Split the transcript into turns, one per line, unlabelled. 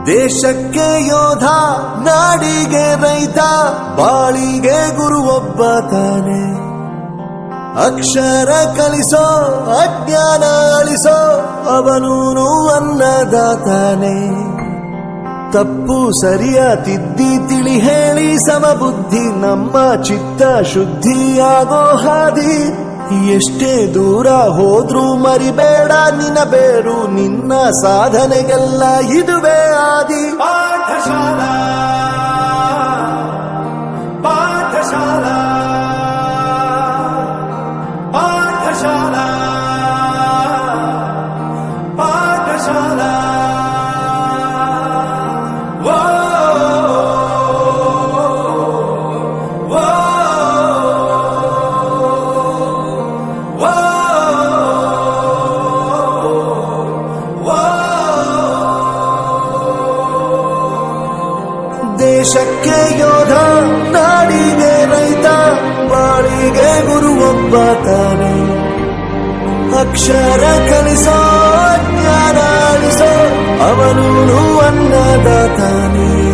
ದೇಶಕ್ಕೆ ಯೋಧ, ನಾಡಿಗೆ ರೈತ, ಬಾಳಿಗೆ ಗುರು ಒಬ್ಬ ತಾನೆ. ಅಕ್ಷರ ಕಲಿಸೋ, ಅಜ್ಞಾನ ಅಳಿಸೋ, ಅವನೂನು ಅನ್ನದಾತಾನೆ. ತಪ್ಪು ಸರಿಯ ತಿದ್ದಿ ತಿಳಿ ಹೇಳಿ ಸಮಬುದ್ಧಿ, ನಮ್ಮ ಚಿತ್ತ ಶುದ್ಧಿಯಾಗೋ ಹಾದಿ. ಎಷ್ಟೇ ದೂರ ಹೋದ್ರೂ ಮರಿಬೇಡ ನಿನ್ನ ಬೇರು, ನಿನ್ನ ಸಾಧನೆಗೆಲ್ಲ ಇದುವೇ ಆದಿ.
ಪಾಠಶಾಲಾ ಪಾಠಶಾಲಾ ಪಾಠಶಾಲಾ ಪಾಠಶಾಲಾ.
ದೇಶಕ್ಕೆ ಯೋಧ, ನಾಡಿಗೆ ರೈತ, ಬಾಳಿಗೆ ಗುರು ಒಬ್ಬ ತಾನೆ. ಅಕ್ಷರ ಕಲಿಸೋ, ಜ್ಞಾನ ಅಳಿಸೋ, ಅವನೂನು ಅನ್ನದಾತಾನೆ.